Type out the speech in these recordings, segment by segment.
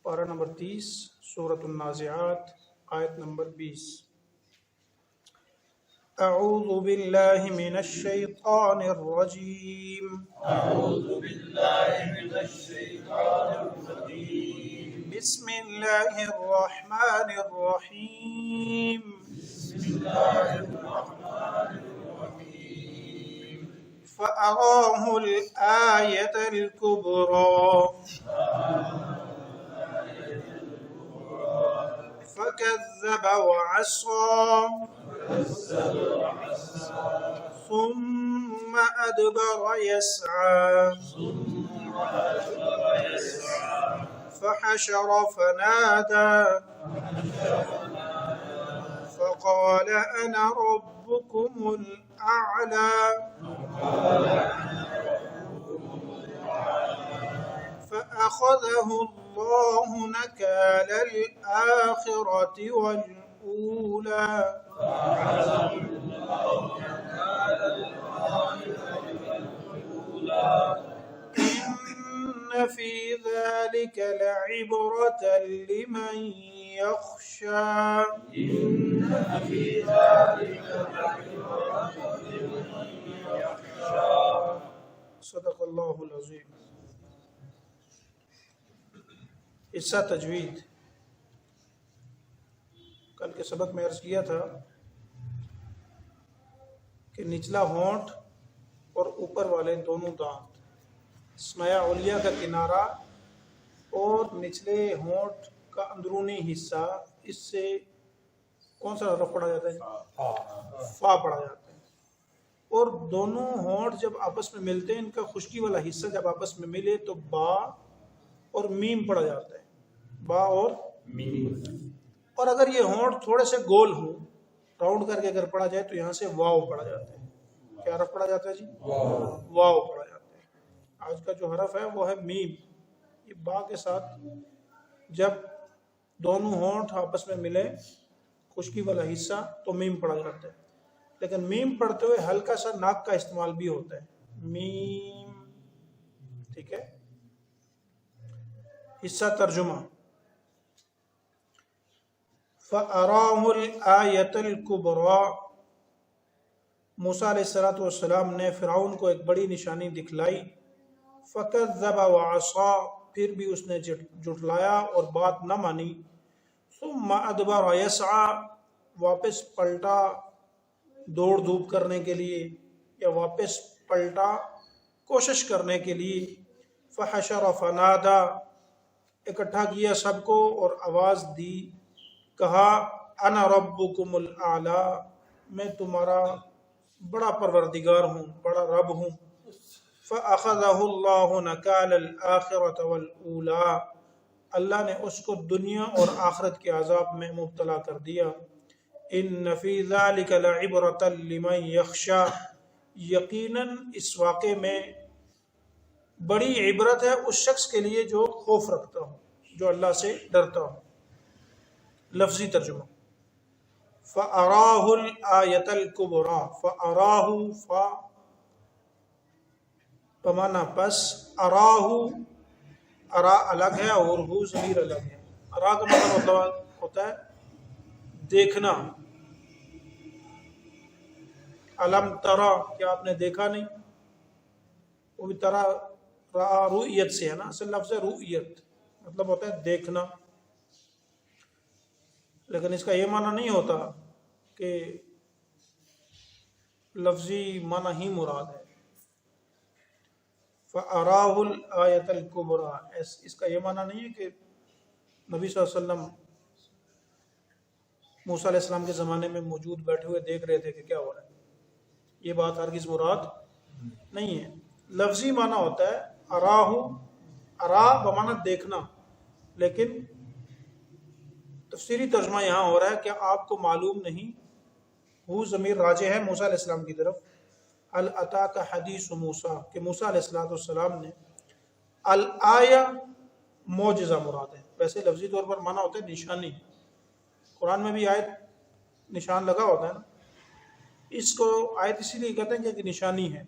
پارہ نمبر 30 سورۃ النازعات آیت نمبر 20۔ اعوذ باللہ من الشیطان الرجیم بسم اللہ الرحمن الرحیم فأراه الآية الكبرى فكذب وعصى ثم أدبر يسعى فحشر فنادى فقال أنا ربكم الأعلى فأخذه الله نكال الآخرة والأولى إن في ذلك لعبرة لمن يخشى صدق اللہ العظیم۔ حصہ تجوید۔ کل کے سبق میں عرض کیا تھا کہ نچلا ہونٹ اور اوپر والے دونوں دانت، ثنایا علیہ کا کنارہ اور نچلے ہونٹ کا اندرونی حصہ، اس سے کون سا حرف پڑھا جاتا ہے؟ فا پڑھا جاتا ہے۔ اور دونوں ہونٹ جب آپس میں ملتے ہیں، ان کا خشکی والا حصہ جب آپس میں ملے تو با اور میم پڑھا جاتا ہے، با اور میم۔ اور اگر یہ ہونٹ تھوڑے سے گول ہوں، راؤنڈ کر کے اگر پڑھا جائے تو یہاں سے واو پڑھا جاتا ہے۔ کیا حرف پڑھا جاتا ہے جی؟ واو پڑھا جاتا ہے۔ آج کا جو حرف ہے وہ ہے میم۔ یہ با کے ساتھ جب دونوں ہونٹ آپس میں ملے، خشکی والا حصہ، تو میم پڑھا جاتا ہے۔ لیکن میم پڑھتے ہوئے ہلکا سا ناک کا استعمال بھی ہوتا ہے، میم، ٹھیک ہے۔ حصہ ترجمہ۔ فَأَرَاهُ الْآيَةَ الْكُبْرَى، موسیٰ علیہ السلام نے فرعون کو ایک بڑی نشانی دکھلائی۔ فَكَذَّبَ وَعَصَى، پھر بھی اس نے جھٹلایا اور بات نہ مانی۔ ثُمَّ أَدْبَرَ يَسْعَى، واپس پلٹا دوڑ دھوپ کرنے کے لیے، یا واپس پلٹا کوشش کرنے کے لیے۔ فَحَشَرَ فَنَادَى، اکٹھا کیا سب کو اور آواز دی، کہا انا ربکم الاعلی، میں تمہارا بڑا پروردگار ہوں، بڑا رب ہوں۔ فأخذہ اللہ نکال الآخرة والأولی، اللہ نے اس کو دنیا اور آخرت کے عذاب میں مبتلا کر دیا۔ ان فی ذلک لعبرۃ لمن یخشی، یقیناً اس واقعے میں بڑی عبرت ہے اس شخص کے لیے جو خوف رکھتا ہو، جو اللہ سے ڈرتا ہو۔ لفظی ترجمہ۔ فَأَرَاهُ الْآيَةَ الْكُبْرَى، فَأَرَاهُ، فا بمعنی پس، اراہ، ارا الگ ہے اور ہو ضمیر الگ ہے۔ ارا کا مطلب ہوتا ہے دیکھنا۔ علم ترا، کیا آپ نے دیکھا نہیں؟ وہ بھی ترا را رؤیت سے ہے نا، اصل لفظ ہے رؤیت، مطلب ہوتا ہے دیکھنا۔ لیکن اس کا یہ معنی نہیں ہوتا کہ لفظی معنی ہی مراد ہے۔ فَأَرَاهُ الْآيَةَ الْكُبْرَى، اس کا یہ معنی نہیں ہے کہ نبی صلی اللہ علیہ وسلم موسیٰ علیہ السلام کے زمانے میں موجود بیٹھے ہوئے دیکھ رہے تھے کہ کیا ہو رہا ہے۔ یہ بات ہرگز مراد نہیں ہے۔ لفظی معنی ہوتا ہے اراہ، ارا بمعنی دیکھنا، لیکن تفسیری ترجمہ یہاں ہو رہا ہے کہ آپ کو معلوم نہیں، وہ ضمیر راجع ہے موسیٰ علیہ السلام کی طرف۔ هل اتاک حدیث موسیٰ، کہ موسیٰ علیہ السلام نے، الآیہ معجزہ مراد ہے۔ ویسے لفظی طور پر معنی ہوتا ہے نشانی، قرآن میں بھی آیت نشان لگا ہوتا ہے نا، اس کو آیت اسی لیے کہتے ہیں کہ نشانی ہے،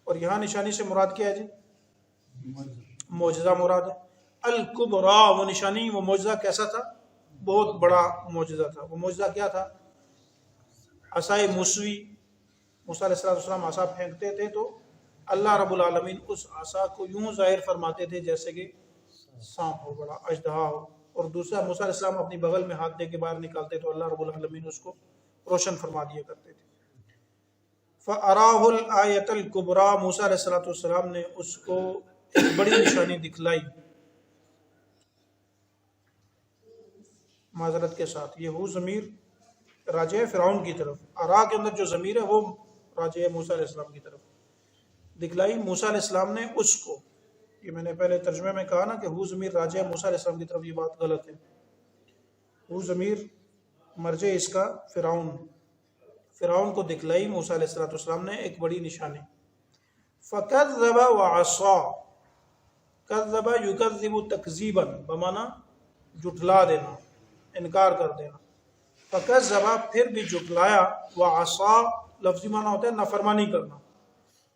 اور یہاں نشانی سے مراد کیا ہے جی؟ معجزہ مراد ہے۔ الکبریٰ، وہ نشانی، وہ معجزہ کیسا تھا؟ بہت بڑا معجزہ تھا۔ وہ معجزہ کیا تھا؟ عصائے موسوی، موسیٰ علیہ السلام عصا پھینکتے تھے تو اللہ رب العالمین اس عصا کو یوں ظاہر فرماتے تھے جیسے کہ سانپ ہو، بڑا اژدہا ہو، اور دوسرا موسیٰ علیہ السلام اپنی بغل میں ہاتھ دے کے باہر نکالتے تو اللہ رب العالمین اس کو روشن فرما دیا کرتے تھے۔ فَأَرَاهُ الْآيَةَ الْكُبْرَىٰ، موسیٰ علیہ السلام نے اس کو ایک بڑی نشانی دکھلائی۔ معذرت کے ساتھ یہ ضمیر راجع ہے فرعون کی طرف، ارا کے اندر جو ضمیر ہے وہ راجع ہے موسیٰ علیہ السلام کی طرف۔ دکھلائی موسیٰ علیہ السلام نے اس کو، یہ میں نے پہلے ترجمے میں کہا نا کہ ہو ضمیر راجع ہے موسیٰ علیہ السلام کی طرف، یہ بات غلط ہے۔ ہو ضمیر مرجع اس کا فرعون کو دکھلائی موسیٰ علیہ السلام نے ایک بڑی نشانی۔ فَكَذَّبَ وَعَصَىٰ، کذب یکذب تکذیبا بمانا جھٹلا دینا، انکار کر دینا۔ فَكَذَّبَ پھر بھی جھٹلایا، وَعَصَىٰ لفظی معنی ہوتا ہے نافرمانی کرنا،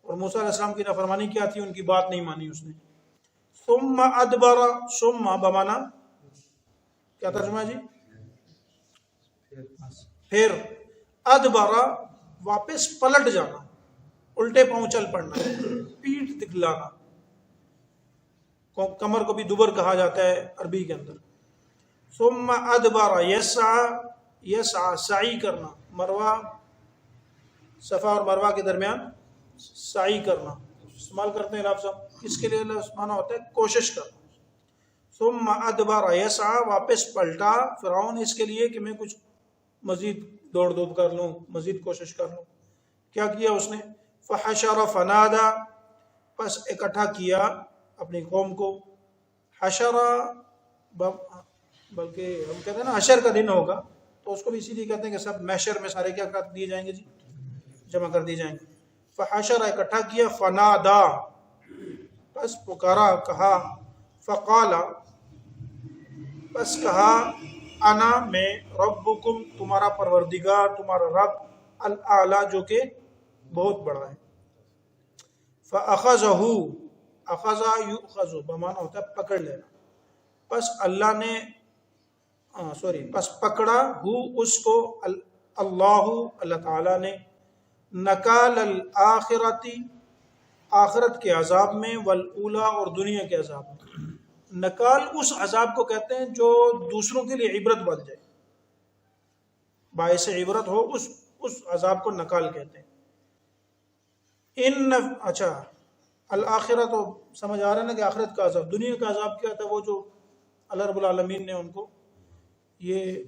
اور موسیٰ علیہ السلام کی نافرمانی کیا تھی؟ ان کی بات نہیں مانی اس نے۔ ثم ادبر، ثم بمانا کیا ترجمہ ہے جی؟ پھر، ادبر واپس پلٹ جانا، الٹے پاؤں چل پڑنا، پیٹھ دکھلانا، کمر کو بھی دبر کہا جاتا ہے عربی کے اندر۔ ثم ادبر یسعی، یسعی سعی کرنا، مروہ صفا اور مروہ کے درمیان سعی کرنا استعمال کرتے ہیں لفظ ہم، اس کے لیے لفظ معنی ہوتا ہے کوشش کرنا۔ ثم ادبر یسعی، واپس پلٹا فرعون اس کے لیے کہ میں کچھ مزید دوڑ دھوپ کر لوں، مزید کوشش کر لوں۔ کیا کیا اس نے؟ فحشر فنادا، پس اکٹھا کیا اپنی قوم کو۔ حشر بلکہ ہم کہتے ہیں نا حشر کا دن ہوگا تو اس کو بھی اسی لیے کہتے ہیں کہ سب محشر میں سارے کیا کر دیے جائیں گے جی؟ جمع کر دیے جائیں گے۔ فحشر اکٹھا کیا، فنادا پس پکارا، کہا، فقال پس کہا، انا میں، ربکم تمہارا پروردگار، تمہارا رب، الاعلی جو کہ بہت بڑا ہے۔ فاخذہ، اخذ یؤخذ بمعنی ہوتا ہے پکڑ لینا، پس اللہ نے پس پکڑا ہو اس کو، اللہ تعالی نے، نکال الآخرتی آخرت کے عذاب میں، والاولا اور دنیا کے عذاب میں۔ نکال اس عذاب کو کہتے ہیں جو دوسروں کے لیے عبرت بن جائے، باعث عبرت ہو، اس عذاب کو نکال کہتے ہیں۔ اچھا الآخرہ تو سمجھ آ رہا ہے نا کہ آخرت کا عذاب، دنیا کا عذاب کیا تھا؟ وہ جو اللہ رب العالمین نے ان کو یہ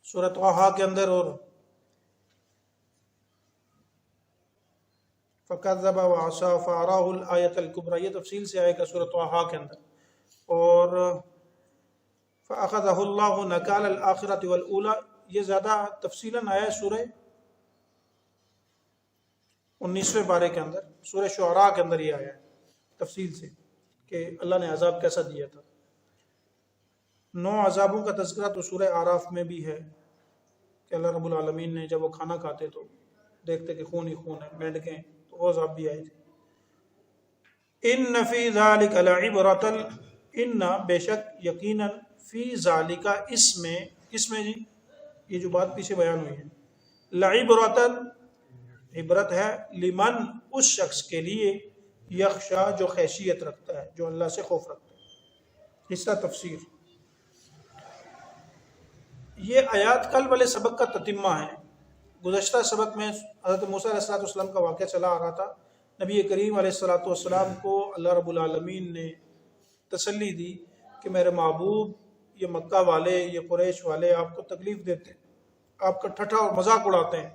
سورۃ طٰہٰ کے اندر، اور فَكَذَّبَ وَعَصَىٰ فَأَرَاهُ الْآيَةَ الْكُبْرىٰ، یہ تفصیل سے آئے گا سورۃ طٰہٰ کے اندر۔ اور فَأَخَذَهُ اللَّهُ نَكَالَ الْآخِرَةِ وَالْأُولَىٰ، یہ زیادہ تفصیلاً آیا ہے سورہ 19ویں پارے کے اندر، سورہ شعراء کے اندر یہ آیا ہے تفصیل سے کہ اللہ نے عذاب کیسا دیا تھا۔ 9 عذابوں کا تذکرہ تو سورہ اعراف میں بھی ہے کہ اللہ رب العالمین نے جب وہ کھانا کھاتے تو دیکھتے کہ خون ہی خون ہے، مینڈکیں، تو وہ عذاب بھی آئے تھے۔ ان فی ذالک لعبرۃ، ان بے شک یقیناً، فی ذالک اس میں جی یہ جو بات پیچھے بیان ہوئی ہے، لعبرۃ عبرت ہے، لمن اس شخص کے لیے، یخشا جو خشیت رکھتا ہے، جو اللہ سے خوف رکھتا ہے۔ حصہ تفسیر، یہ آیات کل والے سبق کا تتمہ ہے۔ گزشتہ سبق میں حضرت موسیٰ علیہ السلام کا واقعہ چلا آ رہا تھا، نبی کریم علیہ السلام کو اللہ رب العالمین نے تسلی دی کہ میرے محبوب، یہ مکہ والے، یہ قریش والے آپ کو تکلیف دیتے ہیں، آپ کا ٹھٹھا اور مذاق اڑاتے ہیں۔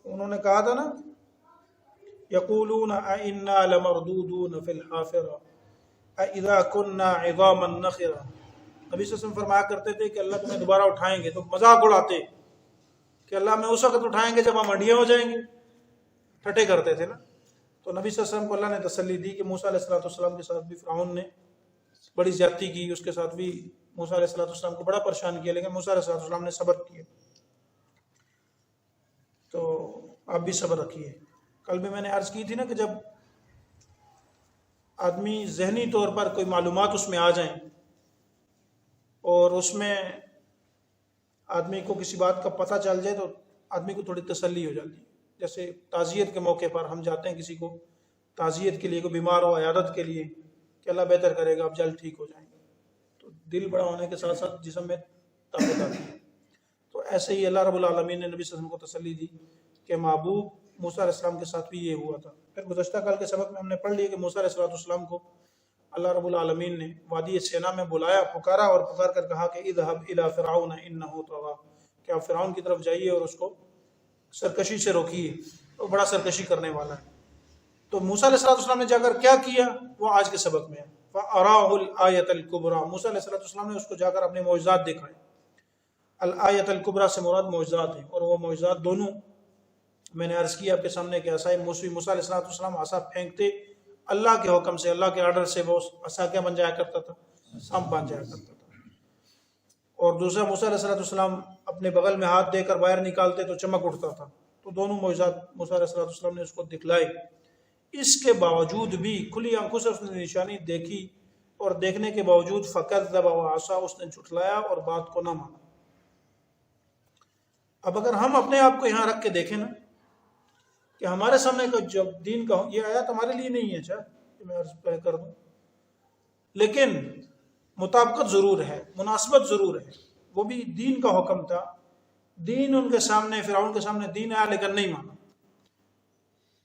انہوں نے کہا تھا نا، یقولون انا لمردودون فی الحافرہ اذا کنا عظاما نخرہ، نبی صلی اللہ علیہ وسلم فرمایا کرتے تھے کہ اللہ تمہیں دوبارہ اٹھائیں گے، تو مذاق اڑاتے کہ اللہ میں اس وقت اٹھائیں گے جب ہم ہڈیاں ہو جائیں گے، ٹھٹے کرتے تھے نا۔ تو نبی صلی اللہ علیہ وسلم کو اللہ نے تسلی دی کہ موسیٰ علیہ السلام کے ساتھ بھی فرعون نے بڑی زیادتی کی، اس کے ساتھ بھی موسیٰ علیہ السلام کو بڑا پریشان کیا، لیکن موسیٰ علیہ السلام نے صبر کیا۔ تو آپ بھی صبر رکھیے۔ کل بھی میں نے عرض کی تھی نا کہ جب آدمی ذہنی طور پر کوئی معلومات اس میں آ جائیں اور اس میں آدمی کو کسی بات کا پتہ چل جائے تو آدمی کو تھوڑی تسلی ہو جاتی ہے. جیسے تعزیت کے موقع پر ہم جاتے ہیں کسی کو تعزیت کے لیے، کوئی بیمار ہو عیادت کے لیے کہ اللہ بہتر کرے گا، آپ جلد ٹھیک ہو جائیں گے، تو دل بڑا ہونے کے ساتھ ساتھ جسم میں طاقت آتی ہے. تو ایسے ہی اللہ رب العالمین نے نبی صلی اللہ علیہ وسلم کو تسلی دی کہ محبوب موسیٰ علیہ السلام کے ساتھ بھی یہ ہوا تھا. پھر گزشتہ کل کے سبق میں ہم نے پڑھ لیا کہ موسیٰ علیہ السلام کو اللہ رب العالمین نے وادی سینا میں بلایا، پکارا اور پکار کر کہا کہ اذهب الى فرعون انه طغى، کہ آپ فرعون کی طرف جائیے اور اس کو سرکشی سے روکیے، وہ بڑا سرکشی کرنے والا ہے. تو موسیٰ علیہ السلام نے جا کر کیا کیا وہ آج کے سبق میں ہے. فَأَرَاهُ الْآيَةَ الْكُبْرَى، موسیٰ علیہ السلام نے اس کو جا کر اپنے معجزات دکھائے. الآیت الکبریٰ سے مراد معجزات ہیں، اور وہ معجزات دونوں میں نے عرض کیا آپ کے سامنے کہ عصا موسیٰ علیہ السلام عصا پھینکتے اللہ کے حکم سے، اللہ کے آرڈر سے، وہ عصا کیا بن جایا کرتا تھا؟ سانپ بن جایا کرتا تھا. اور دوسرا موسیٰ علیہ السلام اپنے بغل میں ہاتھ دے کر باہر نکالتے تو چمک اٹھتا تھا. تو دونوں معجزات موسیٰ علیہ السلام نے اس کو دکھلائے. اس کے باوجود بھی کھلی آنکھوں سے اس نے نشانی دیکھی اور دیکھنے کے باوجود فَكَذَّبَ وَعَصَىٰ، اس نے جھٹلایا اور بات کو نہ مانا. اب اگر ہم اپنے آپ کو یہاں رکھ کے دیکھیں نا کہ ہمارے سامنے کا جب دین کا، یہ آیات ہمارے لیے نہیں ہے کہ میں عرض کر دوں، لیکن مطابقت ضرور ہے، مناسبت ضرور ہے. وہ بھی دین کا حکم تھا، دین ان کے سامنے، فرعون کے سامنے دین آیا لیکن نہیں مانا.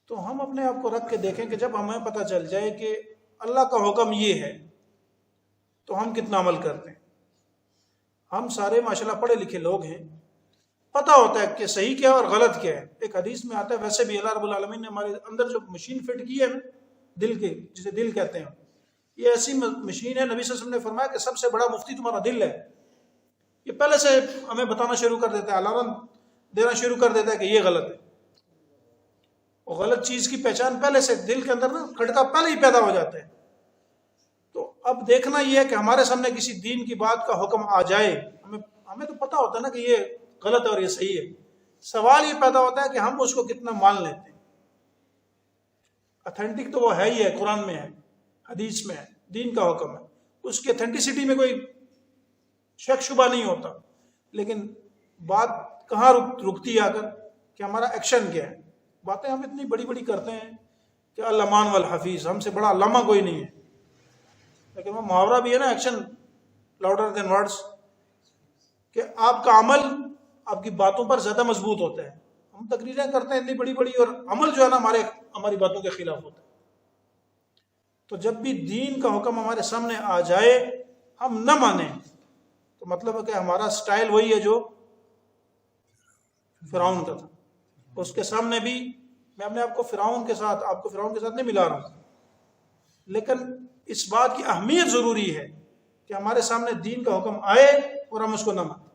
تو ہم اپنے آپ کو رکھ کے دیکھیں کہ جب ہمیں پتہ چل جائے کہ اللہ کا حکم یہ ہے تو ہم کتنا عمل کرتے ہیں. ہم سارے ماشاءاللہ پڑھے لکھے لوگ ہیں، پتہ ہوتا ہے کہ صحیح کیا اور غلط کیا ہے. ایک حدیث میں آتا ہے ویسے بھی اللہ رب العالمین نے ہمارے اندر جو مشین فٹ کی ہے نا دل کے، جسے دل کہتے ہیں، یہ ایسی مشین ہے. نبی صلی اللہ علیہ وسلم نے فرمایا کہ سب سے بڑا مفتی تمہارا دل ہے. یہ پہلے سے ہمیں بتانا شروع کر دیتا ہے، الارم دینا شروع کر دیتا ہے کہ یہ غلط ہے. اور غلط چیز کی پہچان پہلے سے دل کے اندر نا کھٹکا پہلے ہی پیدا ہو جاتا ہے. تو اب دیکھنا یہ ہے کہ ہمارے سامنے کسی دین کی بات کا حکم آ جائے، ہمیں تو پتہ ہوتا ہے نا کہ یہ غلط ہے اور یہ صحیح ہے. سوال یہ پیدا ہوتا ہے کہ ہم اس کو کتنا مان لیتے ہیں. اتھینٹک تو وہ ہے ہی ہے، قرآن میں ہے، حدیث میں ہے، دین کا حکم ہے، اس کی اتھینٹسٹی میں کوئی شک شبہ نہیں ہوتا. لیکن بات کہاں رکتی ہے آ کر کہ ہمارا ایکشن کیا ہے. باتیں ہم اتنی بڑی بڑی کرتے ہیں کہ المان والحفیظ، ہم سے بڑا علامہ کوئی نہیں ہے. لیکن وہ محاورہ بھی ہے نا، ایکشن لاؤڈر دین ورڈز، کہ آپ کا عمل آپ کی باتوں پر زیادہ مضبوط ہوتا ہے. ہم تقریریں کرتے ہیں اتنی بڑی بڑی اور عمل جو ہے نا ہماری باتوں کے خلاف ہوتا ہے. تو جب بھی دین کا حکم ہمارے سامنے آ جائے ہم نہ مانیں تو مطلب ہے کہ ہمارا سٹائل وہی ہے جو فرعون کا تھا. اس کے سامنے بھی میں اپنے آپ کو فرعون کے ساتھ نہیں ملا رہا ہوں، لیکن اس بات کی اہمیت ضروری ہے کہ ہمارے سامنے دین کا حکم آئے اور ہم اس کو نہ مانیں،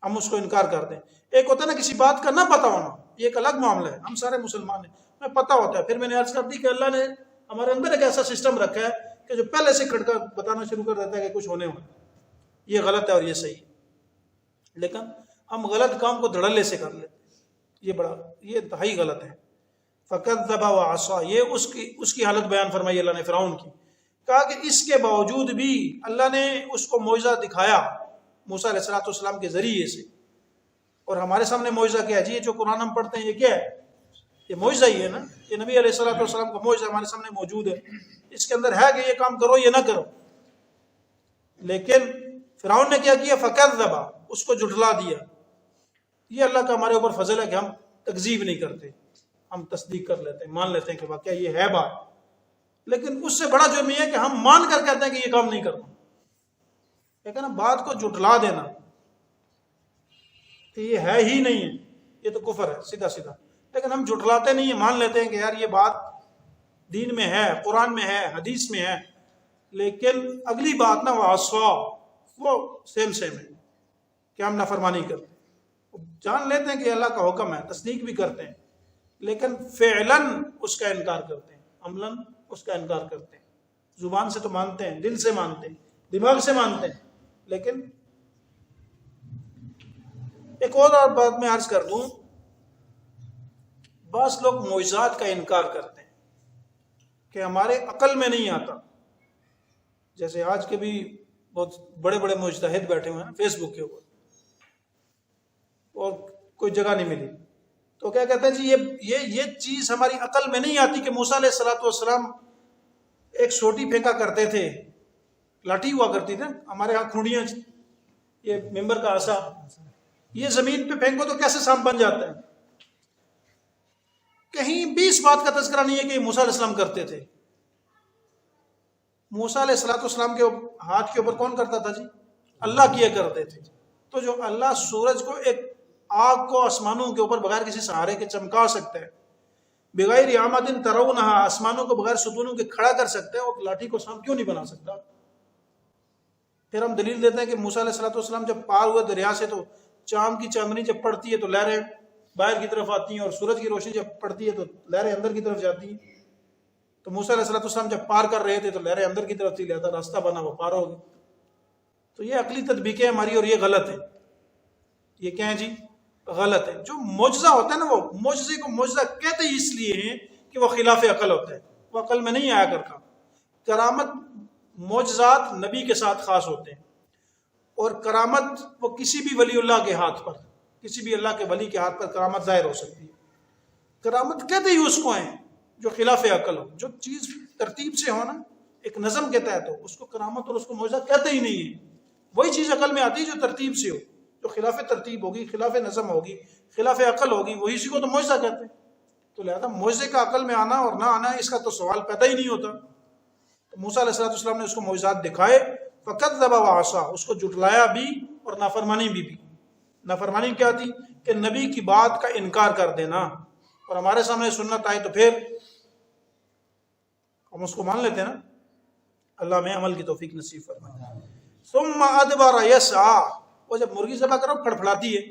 ہم اس کو انکار کر دیں. ایک ہوتا ہے نا کسی بات کا نہ پتہ ہونا، یہ ایک الگ معاملہ ہے. ہم سارے مسلمان ہیں، ہمیں پتہ ہوتا ہے. پھر میں نے عرض کر دی کہ اللہ نے ہمارے اندر ایک ایسا سسٹم رکھا ہے کہ جو پہلے سے کھٹکا بتانا شروع کر دیتا ہے کہ کچھ ہونے والا ہے، یہ غلط ہے اور یہ صحیح ہے. لیکن ہم غلط کام کو دھڑلے سے کر لیتے ہیں، یہ انتہائی غلط ہے. فَكَذَّبَ وَعَصَىٰ، یہ اس کی حالت بیان فرمائی اللہ نے فرعون کی. کہا کہ اس کے باوجود بھی اللہ نے اس کو معجزہ دکھایا موسیٰ علیہ السلام کے ذریعے سے. اور ہمارے سامنے معجزہ کیا ہے جی؟ یہ جو قرآن ہم پڑھتے ہیں یہ کیا ہے؟ یہ معجزہ ہی ہے نا. یہ نبی علیہ السلام کا معجزہ ہمارے سامنے موجود ہے. اس کے اندر ہے کہ یہ کام کرو یہ نہ کرو. لیکن فرعون نے کیا کیا؟ فَكَذَّبَ، اس کو جھٹلا دیا. یہ اللہ کا ہمارے اوپر فضل ہے کہ ہم تکذیب نہیں کرتے، ہم تصدیق کر لیتے ہیں، مان لیتے ہیں کہ واقعہ یہ ہے بات. لیکن اس سے بڑا جرم یہ ہے کہ ہم مان کر کہتے ہیں کہ یہ کام نہیں کرنا. لیکن بات کو جھٹلا دینا کہ یہ ہے ہی نہیں ہے، یہ تو کفر ہے سیدھا سیدھا. لیکن ہم جھٹلاتے نہیں ہیں، مان لیتے ہیں کہ یار یہ بات دین میں ہے، قرآن میں ہے، حدیث میں ہے. لیکن اگلی بات نا وہ سیم ہے کہ ہم نافرمانی کرتے ہیں. جان لیتے ہیں کہ اللہ کا حکم ہے، تصدیق بھی کرتے ہیں، لیکن فعلاً اس کا انکار کرتے ہیں، عملاً اس کا انکار کرتے ہیں. زبان سے تو مانتے ہیں، دل سے مانتے ہیں، دماغ سے مانتے ہیں. لیکن ایک اور بات میں عرض کر دوں، بعض لوگ معجزات کا انکار کرتے ہیں. کہ ہمارے عقل میں نہیں آتا. جیسے آج کے بھی بہت بڑے بڑے مجتہد بیٹھے ہوئے ہیں فیس بک کے اوپر، اور کوئی جگہ نہیں ملی، تو کیا کہتے ہیں جی یہ چیز ہماری عقل میں نہیں آتی کہ موسیٰ علیہ الصلوۃ والسلام ایک سوٹی پھینکا کرتے تھے، لاٹھی ہوا کرتی تھی، ہمارے ہاں کھوڑیاں، یہ ممبر کا عصا، یہ زمین پہ پھینکو تو کیسے سانپ بن جاتا ہے. کہیں بھی اس بات کا تذکرہ نہیں ہے کہ موسیٰ علیہ السلام کرتے تھے. موسیٰ علیہ الصلوۃ والسلام کے ہاتھ کے اوپر کون کرتا تھا جی؟ اللہ کیا کرتے تھے. تو جو اللہ سورج کو، ایک آگ کو آسمانوں کے اوپر بغیر کسی سہارے کے چمکا سکتا ہے، بغیر عامد ترونہا، آسمانوں کو بغیر ستونوں کے کھڑا کر سکتا ہے، اور لاٹھی کو سانپ کیوں نہیں بنا سکتا؟ پھر ہم دلیل دیتے ہیں کہ موسیٰ علیہ الصلوۃ والسلام جب پار ہوئے دریا سے تو چاند کی چاندنی جب پڑتی ہے تو لہریں باہر کی طرف آتی ہیں، اور سورج کی روشنی جب پڑتی ہے تو لہریں اندر کی طرف جاتی ہیں. تو موسیٰ علیہ الصلوۃ والسلام جب پار کر رہے تھے تو لہریں اندر کی طرف تھی، لہذا راستہ بنا، وہ پار ہو گئی. تو یہ عقلی تطبیقیں ہماری، اور یہ غلط ہے. یہ کیا ہے جی؟ غلط ہے. جو معجزہ ہوتا ہے نا، وہ معجزے کو معجزہ کہتے ہی اس لیے ہیں کہ وہ خلاف عقل ہوتا ہے، وہ عقل میں نہیں آیا کرتا. کرامت، معجزات نبی کے ساتھ خاص ہوتے ہیں، اور کرامت وہ کسی بھی ولی اللہ کے ہاتھ پر، کسی بھی اللہ کے ولی کے ہاتھ پر کرامت ظاہر ہو سکتی ہے. کرامت کہتے ہی اس کو ہیں جو خلاف عقل ہو. جو چیز ترتیب سے ہو نا، ایک نظم کے تحت ہو، اس کو کرامت اور اس کو معجزہ کہتے ہی نہیں ہے. وہی چیز عقل میں آتی ہے جو ترتیب سے ہو، جو خلاف ترتیب ہوگی، خلاف نظم ہوگی، خلاف عقل ہوگی، وہی اسی کو تو معجزہ کہتے ہیں. تو لہذا معجزے کا عقل میں آنا اور نہ آنا، اس کا تو سوال پیدا ہی نہیں ہوتا. تو موسیٰ علیہ السلام نے اس کو معجزات دکھائے، فکذب وعصا، اس کو جھٹلایا بھی اور نافرمانی بھی. نافرمانی کیا تھی؟ کہ نبی کی بات کا انکار کر دینا. اور ہمارے سامنے سنت آئی تو پھر ہم اس کو مان لیتے ہیں نا. اللہ میں عمل کی توفیق نصیب فرمائے. ثم ادبر یسعی، وہ جب مرغی ذبح کرو پھڑپھڑاتی ہے.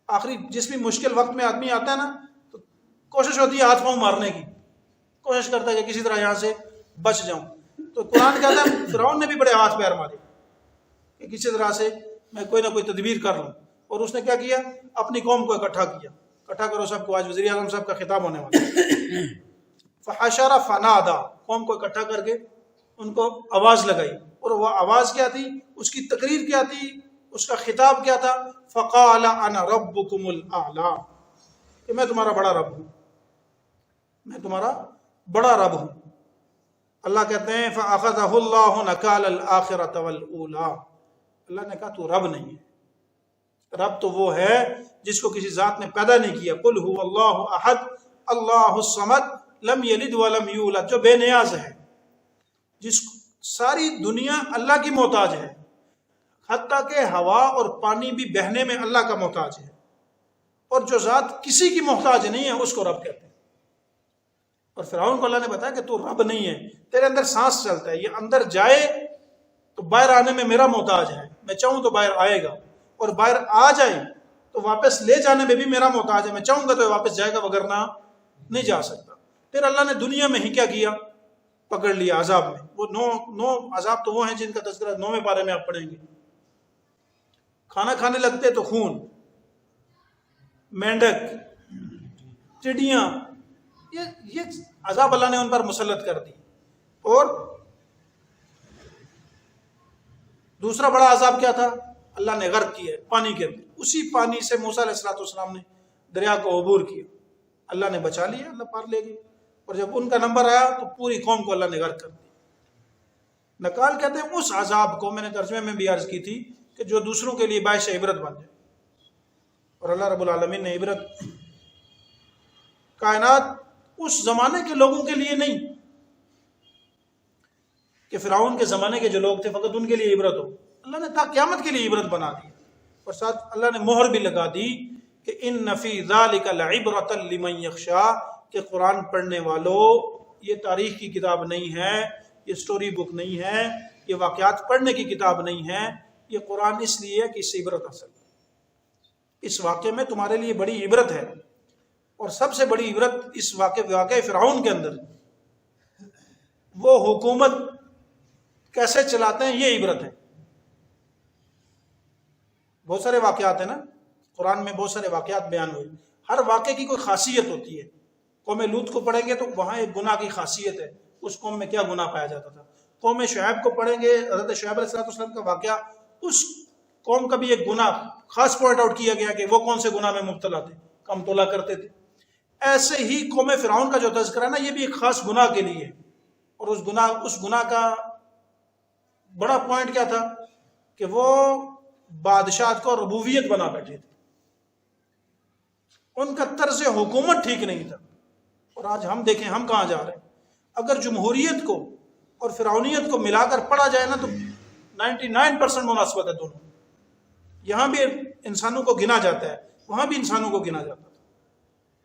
آخری جس بھی مشکل وقت میں آدمی آتا ہے نا، تو کوشش ہوتی ہے ہاتھ پاؤں مارنے کی، کوشش کرتا ہے کہ کسی طرح یہاں سے بچ جاؤں. تو قرآن کہتا ہے فرعون نے بھی بڑے ہاتھ پیر مارے کہ کسی طرح سے میں کوئی نہ کوئی تدبیر کر لوں. اور اس نے کیا کیا؟ اپنی قوم کو اکٹھا کیا. اکٹھا کرو سب کو، آج وزیر اعظم صاحب کا خطاب ہونے والا ہے. فحشر فنادا، قوم کو اکٹھا کر کے ان کو آواز لگائی. اور وہ آواز کیا تھی؟ اس کی تقریر کیا تھی؟ اس کا خطاب کیا تھا؟ فقال انا ربکم الاعلی، کہ میں تمہارا بڑا رب ہوں، میں تمہارا بڑا رب ہوں. اللہ کہتے ہیں فاخذہ اللہ نکال الاخرۃ والاولی، اللہ نے کہا تو رب نہیں ہے. رب تو وہ ہے جس کو کسی ذات نے پیدا نہیں کیا. قل هو اللہ احد اللہ الصمد لم یلد ولم یولد، جو بے نیاز ہے، جس ساری دنیا اللہ کی محتاج ہے، حتیٰ کہ ہوا اور پانی بھی بہنے میں اللہ کا محتاج ہے. اور جو ذات کسی کی محتاج نہیں ہے اس کو رب کہتے ہیں. اور فرعون کو اللہ نے بتایا کہ تو رب نہیں ہے، تیرے اندر سانس چلتا ہے، یہ اندر جائے تو باہر آنے میں میرا محتاج ہے، میں چاہوں تو باہر آئے گا، اور باہر آ جائے تو واپس لے جانے میں بھی میرا محتاج ہے، میں چاہوں گا تو واپس جائے گا، وگرنہ نہیں جا سکتا. پھر اللہ نے دنیا میں ہی کیا کیا؟ پکڑ لیا عذاب میں. وہ نو عذاب تو وہ ہیں جن کا تذکرہ 9ویں پارے میں آپ پڑھیں گے. کھانا کھانے لگتے تو خون، مینڈک، چڑیاں، یہ عذاب اللہ نے ان پر مسلط کر دی. اور دوسرا بڑا عذاب کیا تھا؟ اللہ نے غرق کیا پانی کے اندر. اسی پانی سے موسیٰ علیہ السلام نے دریا کو عبور کیا، اللہ نے بچا لیا، اللہ پار لے گئی. اور جب ان کا نمبر آیا تو پوری قوم کو اللہ نے غرق کر دی. نکال کہتے ہیں اس عذاب کو، میں نے ترجمے میں بھی عرض کی تھی کہ جو دوسروں کے لیے باعث عبرت بن جائے. اور اللہ رب العالمین نے عبرت کائنات اس زمانے کے لوگوں کے لیے نہیں کہ فرعون کے زمانے کے جو لوگ تھے فقط ان کے لیے عبرت ہو، اللہ نے تا قیامت کے لیے عبرت بنا دی. اور ساتھ اللہ نے مہر بھی لگا دی کہ ان فی ذلک لعبرۃ لمن یخشی، کہ قرآن پڑھنے والوں، یہ تاریخ کی کتاب نہیں ہے، یہ سٹوری بک نہیں ہے، یہ واقعات پڑھنے کی کتاب نہیں ہے، یہ قرآن اس لیے ہے کہ اس سے عبرت حاصل. اس واقعے میں تمہارے لیے بڑی عبرت ہے. اور سب سے بڑی عبرت اس واقعہ فرعون کے اندر، وہ حکومت کیسے چلاتے ہیں، یہ عبرت ہے. بہت سارے واقعات ہیں نا قرآن میں، بہت سارے واقعات بیان ہوئے، ہر واقعے کی کوئی خاصیت ہوتی ہے. قوم لوط کو پڑھیں گے تو وہاں ایک گناہ کی خاصیت ہے، اس قوم میں کیا گناہ پایا جاتا تھا۔ قوم شعیب کو پڑھیں گے، حضرت شعیب علیہ السلام کا واقعہ، اس قوم کا بھی ایک گناہ خاص پوائنٹ آؤٹ کیا گیا کہ وہ کون سے گناہ میں مبتلا تھے، کم تولا کرتے تھے۔ ایسے ہی قوم فرعون کا جو تذکرہ ہے نا، یہ بھی ایک خاص گناہ کے لیے، اور اس گناہ کا بڑا پوائنٹ کیا تھا کہ وہ بادشاہت کو ربوبیت بنا بیٹھے تھے، ان کا طرز حکومت ٹھیک نہیں تھا۔ اور آج ہم دیکھیں ہم کہاں جا رہے ہیں۔ اگر جمہوریت کو اور فرعونیت کو ملا کر پڑھا جائے نا تو 99% مناسبت ہے دونوں۔ یہاں بھی انسانوں کو گنا جاتا ہے، وہاں بھی انسانوں کو گنا جاتا تھا،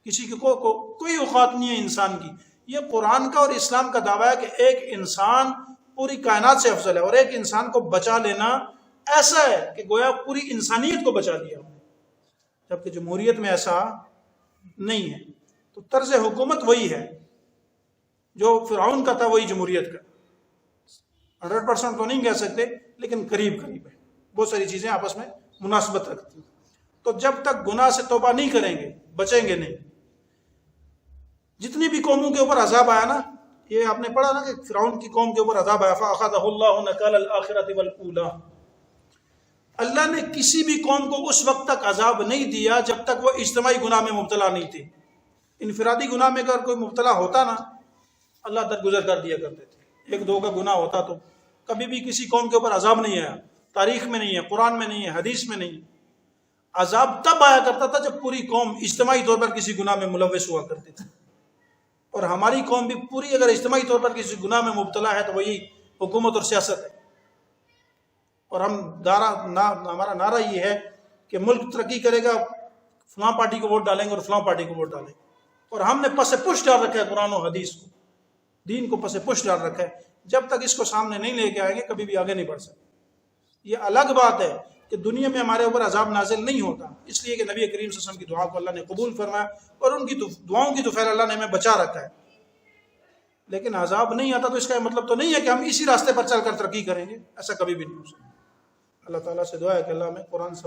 کسی کو کوئی اوقات نہیں ہے انسان کی۔ یہ قرآن کا اور اسلام کا دعویٰ ہے کہ ایک انسان پوری کائنات سے افضل ہے، اور ایک انسان کو بچا لینا ایسا ہے کہ گویا پوری انسانیت کو بچا لیا، جبکہ جمہوریت میں ایسا نہیں ہے۔ تو طرز حکومت وہی ہے جو فرعون کا تھا، وہی جمہوریت کا۔ 100% تو نہیں کہہ سکتے، لیکن قریب ہے۔ بہت ساری چیزیں آپس میں مناسبت رکھتی ہیں۔ تو جب تک گناہ سے توبہ نہیں کریں گے بچیں گے نہیں۔ جتنی بھی قوموں کے اوپر عذاب آیا نا، یہ آپ نے پڑھا نا کہ فرعون کی قوم کے اوپر عذاب آیا، فَأَخَذَهُ اللَّهُ نَكَالَ الْآخِرَةِ وَالْأُولَىٰ۔ اللہ نے کسی بھی قوم کو اس وقت تک عذاب نہیں دیا جب تک وہ اجتماعی گناہ میں مبتلا نہیں تھی۔ انفرادی گناہ میں اگر کوئی مبتلا ہوتا نا، اللہ درگزر کر دیا کرتے تھے۔ ایک دو کا گناہ ہوتا تو کبھی بھی کسی قوم کے اوپر عذاب نہیں آیا، تاریخ میں نہیں ہے، قرآن میں نہیں ہے، حدیث میں نہیں۔ عذاب تب آیا کرتا تھا جب پوری قوم اجتماعی طور پر کسی گناہ میں ملوث ہوا کرتی تھی۔ اور ہماری قوم بھی پوری اگر اجتماعی طور پر کسی گناہ میں مبتلا ہے تو وہی حکومت اور سیاست ہے۔ اور ہمارا نعرہ یہ ہے کہ ملک ترقی کرے گا، فلاں پارٹی کو ووٹ ڈالیں گے اور فلاں پارٹی کو ووٹ ڈالیں گے۔ اور ہم نے پس پش ڈال رکھا ہے قرآن و حدیث کو، دین کو پس پش ڈال رکھا ہے۔ جب تک اس کو سامنے نہیں لے کے آئیں گے کبھی بھی آگے نہیں بڑھ سکتے۔ یہ الگ بات ہے کہ دنیا میں ہمارے اوپر عذاب نازل نہیں ہوتا، اس لیے کہ نبی کریم صلی اللہ علیہ وسلم کی دعا کو اللہ نے قبول فرمایا، اور ان کی دعاؤں کی تو خیر اللہ نے ہمیں بچا رکھا ہے۔ لیکن عذاب نہیں آتا تو اس کا یہ مطلب تو نہیں ہے کہ ہم اسی راستے پر چل کر ترقی کریں گے، ایسا کبھی بھی نہیں ہو سکتا۔ اللہ تعالیٰ سے دعا ہے کہ اللہ ہمیں قرآن سمجھ